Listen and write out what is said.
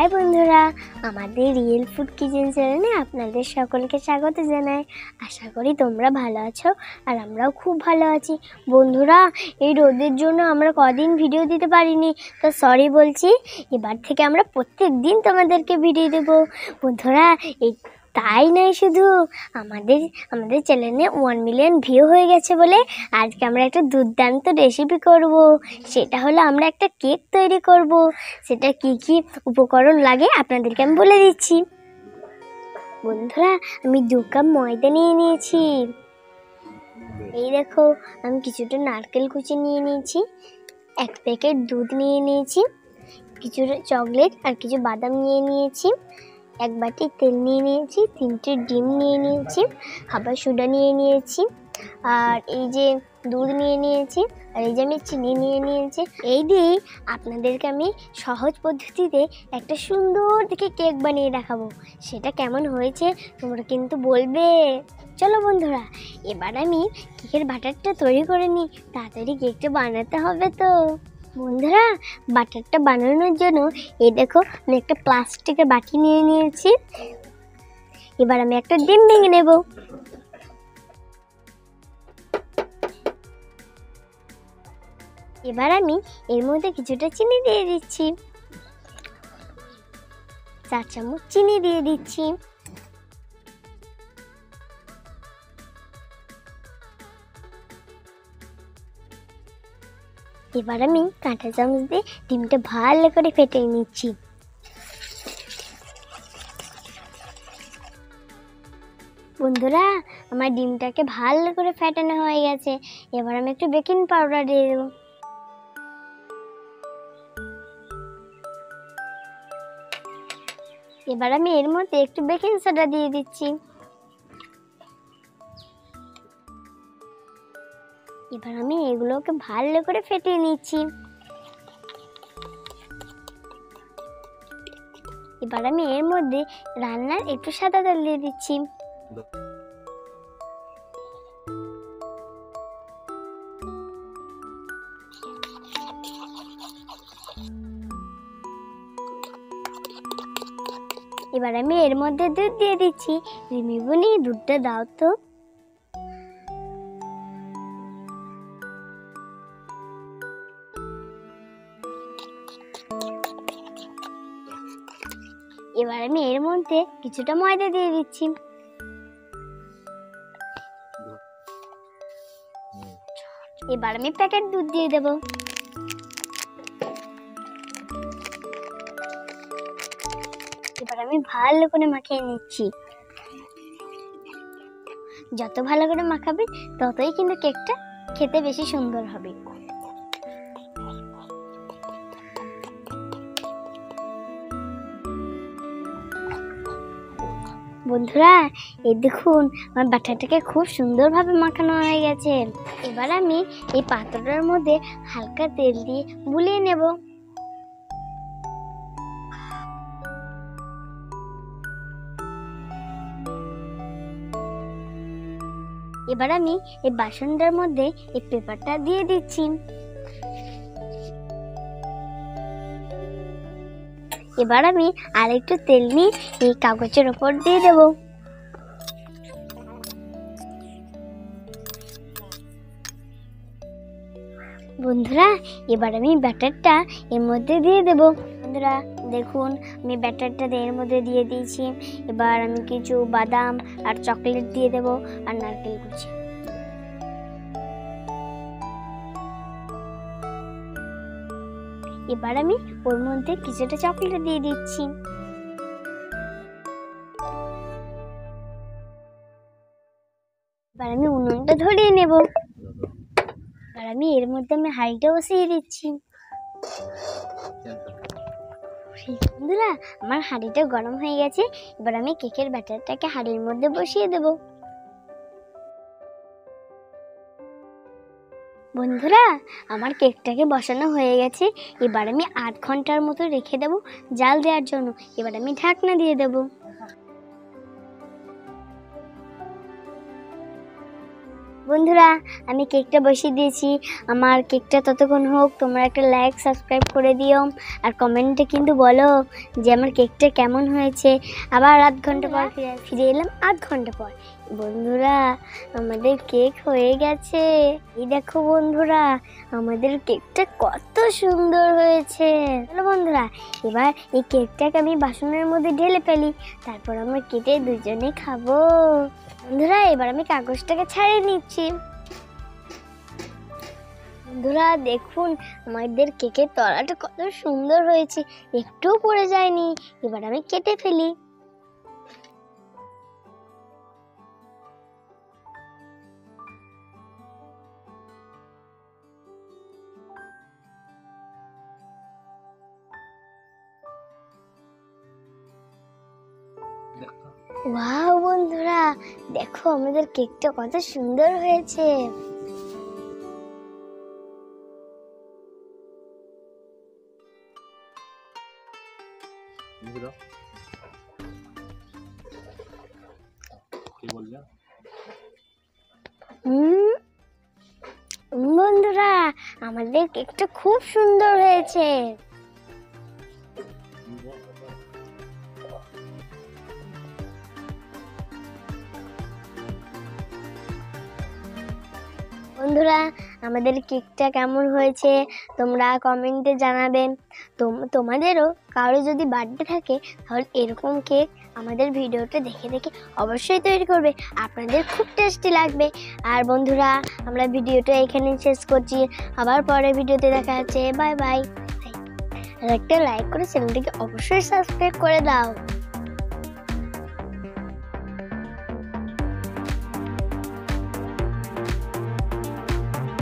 High বন্ধুরা, আমাদের real food kitchen চ্যানেলে আপনাদের সকলকে স্বাগত জানাই। আশা করি তোমরা ভালো আছো আর আমরাও খুব ভালো আছি। বন্ধুরা, এই রোদের জন্য আমরা কদিন ভিডিও দিতে পারিনি, তো সরি বলছি। এবার থেকে আমরা প্রত্যেক দিন তোমাদেরকে ভিডিও দেবো। বন্ধুরা, এই তাই নয়, শুধু আমাদের চ্যানেলে 1 মিলিয়ন ভিউ হয়ে গেছে বলে আজকে আমরা একটা দুর্দান্ত রেসিপি করব। সেটা হলো আমরা একটা কেক তৈরি করব। সেটা কি কি উপকরণ লাগে আপনাদেরকে আমি বলে দিচ্ছি। বন্ধুরা, আমি 2 কাপ ময়দা নিয়ে নিয়েছি। এই দেখো, আমি কিছুটা নারকেল কুচি নিয়ে নিয়েছি, 1 প্যাকেট দুধ নিয়ে নিয়েছি, কিছুটা চকলেট আর কিছু বাদাম নিয়ে নিয়েছি, 1 বাটি তেল নিয়ে নিয়েছি, 3টে ডিম নিয়ে নিয়েছি, খাবার সোডা নিয়ে নিয়েছি, আর এই যে দুধ নিয়ে নিয়েছি, আর এই যে আমি চিনি নিয়ে নিয়েছি। এই দিয়ে আপনাদেরকে আমি সহজ পদ্ধতিতে একটা সুন্দর দেখে কেক বানিয়ে দেখাবো। সেটা কেমন হয়েছে তোমরা কিন্তু বলবে। চলো বন্ধুরা, এবার আমি কেকের ব্যাটারটা তৈরি করে নিই। তাড়াতাড়ি কেকটা বানাতে হবে তো। বন্ধুরা, বাটারটা বানানোর জন্য এই দেখো, আমি একটা প্লাস্টিকের বাটি নিয়ে নিয়েছি। এবার আমি একটা ডিম ভেঙে নেব। এবার আমি এর মধ্যে কিছুটা চিনি দিয়ে দিচ্ছি, 4 চামচ চিনি দিয়ে দিচ্ছি। এবার আমি কাঁটা চামচ দিয়ে ডিমটা ভালো করে ফেটিয়ে নিচ্ছি। বন্ধুরা, আমার ডিমটাকে ভালো করে ফেটানো হয়ে গেছে। এবার আমি একটু বেকিং পাউডার দিয়ে দেবো। এবার আমি এর মধ্যে একটু বেকিং সোডা দিয়ে দিচ্ছি। এবার আমি এগুলোকে ভালো করে ফেটিয়ে নিচ্ছি। এবার আমি এর মধ্যে রান্নার একটু সাদা তেল দিয়ে দিচ্ছি। এবার আমি এর মধ্যে দুধ দিয়ে দিচ্ছি। রিমিবুনি, দুধটা দাও তো। এবার আমি এর মধ্যে কিছুটা ময়দা দিয়ে দিচ্ছি। এবার আমি প্যাকেট দুধ দিয়ে দেব। এবার আমি ভালো করে মাখিয়ে নিচ্ছি। যত ভালো করে মাখাবে ততই কিন্তু কেকটা খেতে বেশি সুন্দর হবে। বন্ধুরা, এই দেখুন, আমার বাটারটাকে খুব সুন্দরভাবে মাখানো হয়ে গেছে। এবার আমি এই পাত্রটার মধ্যে হালকা তেল দিয়ে বুলিয়ে নেব। এবার আমি এই বাসনটার মধ্যে এই পেপারটা দিয়ে দিচ্ছি। এবার আমি আরেকটু তেল নিয়ে এই কাগজের উপর দিয়ে দেব। বন্ধুরা, এবার আমি ব্যাটারটা এর মধ্যে দিয়ে দেব। বন্ধুরা দেখুন, আমি ব্যাটারটা এর মধ্যে দিয়ে দিয়েছি। এবার আমি কিছু বাদাম আর চকলেট দিয়ে দেব, আর নারকেল কুচি। এবার আমি ওর মধ্যে কিছুটা চকলেট দিয়ে দিচ্ছি। এবার আমি উনুনটা ধরিয়ে নেব। এবার আমি এর মধ্যে হাঁড়িটা বসিয়ে দিচ্ছি। বন্ধুরা, আমার হাঁড়িটা গরম হয়ে গেছে। এবার আমি কেকের ব্যাটারটাকে হাঁড়ির মধ্যে বসিয়ে দেব। বন্ধুরা, আমার কেকটাকে বসানো হয়ে গেছে। এবার আমি 8 ঘন্টার মতো রেখে দেব জাল দেওয়ার জন্য। এবার আমি ঢাকনা দিয়ে দেব। বন্ধুরা আমি কেকটা বসিয়ে দিয়েছি, আমার কেকটা ততক্ষণ হোক, তোমরা একটা লাইক সাবস্ক্রাইব করে দিও আর কমেন্টে কিন্তু বলো যে আমার কেকটা কেমন হয়েছে। আবার আধ ঘন্টা পর ফিরে এলাম, আধ ঘন্টা পর। বন্ধুরা আমাদের কেক হয়ে গেছে, এই দেখো বন্ধুরা আমাদের কেকটা কত সুন্দর হয়েছে। চলো বন্ধুরা এবার এই কেকটাকে আমি বাসনের মধ্যে ঢেলে ফেলি, তারপর আমরা কেটে দুজনে খাবো। বন্ধুরা এবার আমি কাগজটাকে ছাড়িয়ে নিচ্ছি। বন্ধুরা দেখুন আমাদের কেকের তলাটা কত সুন্দর হয়েছে, একটুও পড়ে যায়নি। এবার আমি কেটে ফেলি। ওয়াও বন্ধুরা দেখো আমাদের কেকটা কত সুন্দর হয়েছে। বন্ধুরা আমাদের কেকটা খুব সুন্দর হয়েছে। বন্ধুরা আমাদের কেকটা কেমন হয়েছে তোমরা কমেন্টে জানাবেন। তোমাদেরও কারো যদি বার্থডে থাকে তাহলে এরকম কেক আমাদের ভিডিওটা দেখে দেখে অবশ্যই তৈরি করবে, আপনাদের খুব টেস্টি লাগবে। আর বন্ধুরা আমরা ভিডিওটা এখানেই শেষ করছি, আবার পরের ভিডিওতে দেখা যাচ্ছে। Bye bye. আর একটা লাইক করে চ্যানেলটিকে অবশ্যই সাবস্ক্রাইব করে দাও।